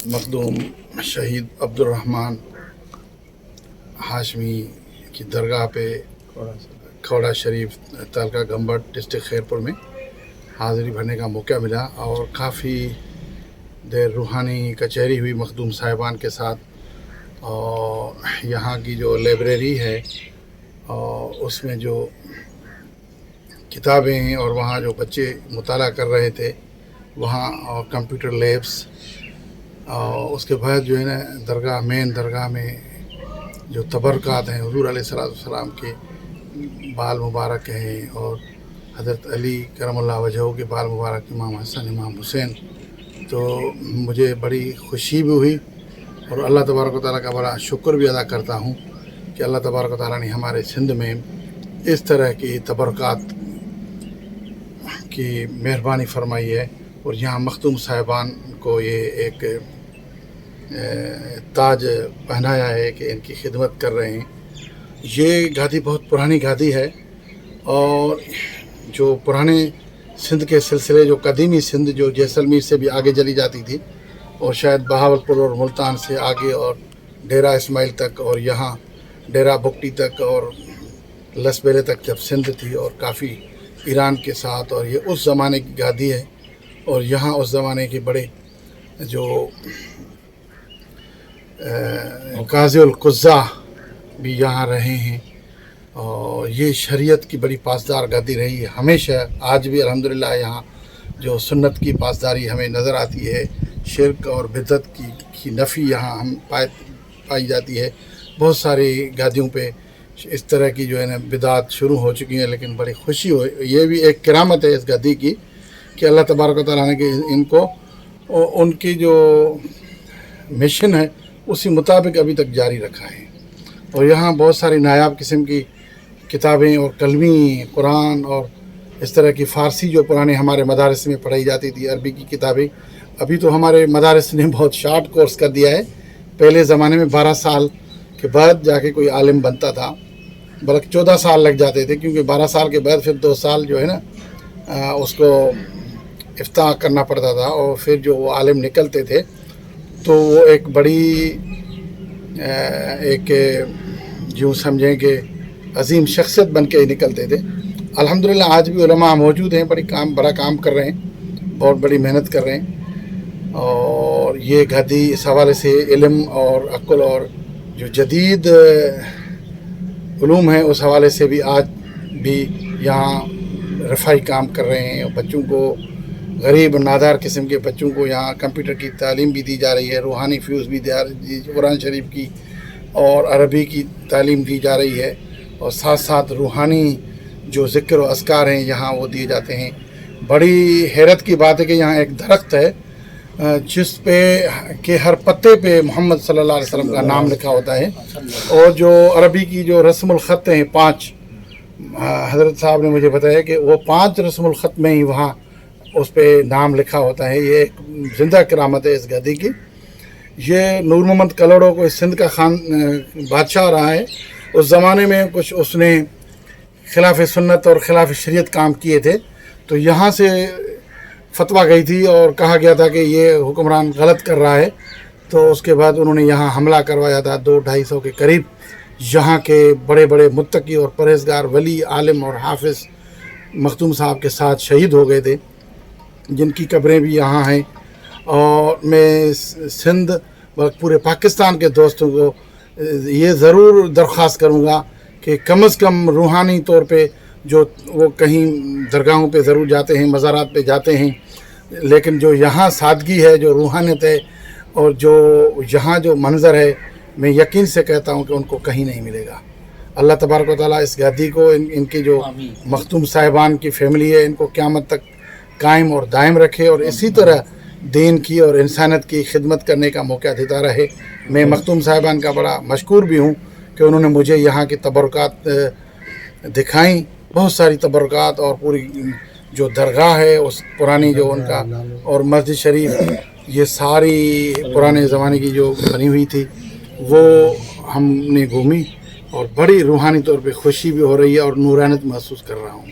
مخدوم شہید عبدالرحمن ہاشمی کی درگاہ پہ کھوڑا شریف تعلقہ گمبڑ ڈسٹرکٹ خیرپور میں حاضری بھرنے کا موقع ملا اور کافی دیر روحانی کچہری ہوئی مخدوم صاحبان کے ساتھ. اور یہاں کی جو لائبریری ہے اور اس میں جو کتابیں ہیں اور وہاں جو بچے مطالعہ کر رہے تھے وہاں اور کمپیوٹر لیبس، اور اس کے بعد جو ہے نا مین درگاہ میں جو تبرکات ہیں حضور علیہ السلام کے بال مبارک ہیں اور حضرت علی کرم اللہ وجہہ کے بال مبارک، امام حسن امام حسین. تو مجھے بڑی خوشی بھی ہوئی اور اللہ تبارک و تعالیٰ کا بڑا شکر بھی ادا کرتا ہوں کہ اللہ تبارک و تعالیٰ نے ہمارے سندھ میں اس طرح کی تبرکات کی مہربانی فرمائی ہے اور یہاں مخدوم صاحبان کو یہ ایک تاج پہنایا ہے کہ ان کی خدمت کر رہے ہیں. یہ گادی بہت پرانی گادی ہے اور جو پرانے سندھ کے سلسلے، جو قدیمی سندھ جو جیسلمیر سے بھی آگے چلی جاتی تھی اور شاید بہاولپور اور ملتان سے آگے اور ڈیرہ اسماعیل تک اور یہاں ڈیرہ بگٹی تک اور لس بیلے تک جب سندھ تھی اور کافی ایران کے ساتھ، اور یہ اس زمانے کی گادی ہے. اور یہاں اس زمانے کے بڑے جو قاضی القضاء بھی یہاں رہے ہیں اور یہ شریعت کی بڑی پاسدار گادی رہی ہے ہمیشہ. آج بھی الحمدللہ یہاں جو سنت کی پاسداری ہمیں نظر آتی ہے، شرک اور بدعت کی نفی یہاں ہم پائی جاتی ہے. بہت ساری گادیوں پہ اس طرح کی جو ہے نا بدعات شروع ہو چکی ہیں، لیکن بڑی خوشی ہو، یہ بھی ایک کرامت ہے اس گادی کی کہ اللہ تبارک و تعالیٰ نے کہ ان کو ان کی جو مشن ہے اسی مطابق ابھی تک جاری رکھا ہے. اور یہاں بہت ساری نایاب قسم کی کتابیں اور کلمی قرآن اور اس طرح کی فارسی جو پرانے ہمارے مدارس میں پڑھائی جاتی تھی، عربی کی کتابیں ابھی تو ہمارے مدارس نے بہت شارٹ کورس کر دیا ہے. پہلے زمانے میں 12 سال کے بعد جا کے کوئی عالم بنتا تھا، بلکہ 14 سال لگ جاتے تھے، کیونکہ 12 سال کے بعد پھر 2 سال جو ہے نا اس کو افتاح کرنا پڑتا تھا اور پھر جو وہ عالم نکلتے تھے تو وہ ایک بڑی ایک جو سمجھیں کہ عظیم شخصیت بن کے نکلتے تھے. الحمدللہ آج بھی علماء موجود ہیں، بڑا کام کر رہے ہیں، بہت بڑی محنت کر رہے ہیں. اور یہ گادی اس حوالے سے علم اور عقل اور جو جدید علوم ہیں اس حوالے سے بھی آج بھی یہاں رفائی کام کر رہے ہیں. بچوں کو، غریب نادار قسم کے بچوں کو یہاں کمپیوٹر کی تعلیم بھی دی جا رہی ہے، روحانی فیوز بھی قرآن شریف کی اور عربی کی تعلیم دی جا رہی ہے، اور ساتھ ساتھ روحانی جو ذکر و اذکار ہیں یہاں وہ دیے جاتے ہیں. بڑی حیرت کی بات ہے کہ یہاں ایک درخت ہے جس پہ کہ ہر پتے پہ محمد صلی اللہ علیہ وسلم کا نام لکھا ہوتا ہے، اور جو عربی کی جو رسم الخط ہیں 5، حضرت صاحب نے مجھے بتایا کہ وہ 5 رسم الخط میں ہی وہاں اس پہ نام لکھا ہوتا ہے. یہ ایک زندہ کرامت ہے اس گادی کی. یہ نور محمد کلوڑوں کو اس سندھ کا بادشاہ رہا ہے. اس زمانے میں کچھ اس نے خلاف سنت اور خلاف شریعت کام کیے تھے، تو یہاں سے فتویٰ گئی تھی اور کہا گیا تھا کہ یہ حکمران غلط کر رہا ہے. تو اس کے بعد انہوں نے یہاں حملہ کروایا تھا. 200-250 کے قریب یہاں کے بڑے بڑے متقی اور پرہیزگار ولی، عالم اور حافظ مخدوم صاحب کے ساتھ شہید ہو گئے تھے، جن کی قبریں بھی یہاں ہیں. اور میں سندھ اور پورے پاکستان کے دوستوں کو یہ ضرور درخواست کروں گا کہ کم از کم روحانی طور پہ جو وہ کہیں درگاہوں پہ ضرور جاتے ہیں، مزارات پہ جاتے ہیں، لیکن جو یہاں سادگی ہے، جو روحانیت ہے اور جو یہاں جو منظر ہے، میں یقین سے کہتا ہوں کہ ان کو کہیں نہیں ملے گا. اللہ تبارک و تعالیٰ اس گادی کو، ان کے جو مخدوم صاحبان کی فیملی ہے، ان کو قیامت تک قائم اور دائم رکھے اور اسی طرح دین کی اور انسانیت کی خدمت کرنے کا موقع دیتا رہے. میں مخدوم صاحبان کا بڑا مشکور بھی ہوں کہ انہوں نے مجھے یہاں کی تبرکات دکھائیں. بہت ساری تبرکات اور پوری جو درگاہ ہے اس پرانی جو ان کا اور مسجد شریف، یہ ساری پرانے زمانے کی جو بنی ہوئی تھی وہ ہم نے گھومی اور بڑی روحانی طور پہ خوشی بھی ہو رہی ہے اور نورانیت محسوس کر رہا ہوں.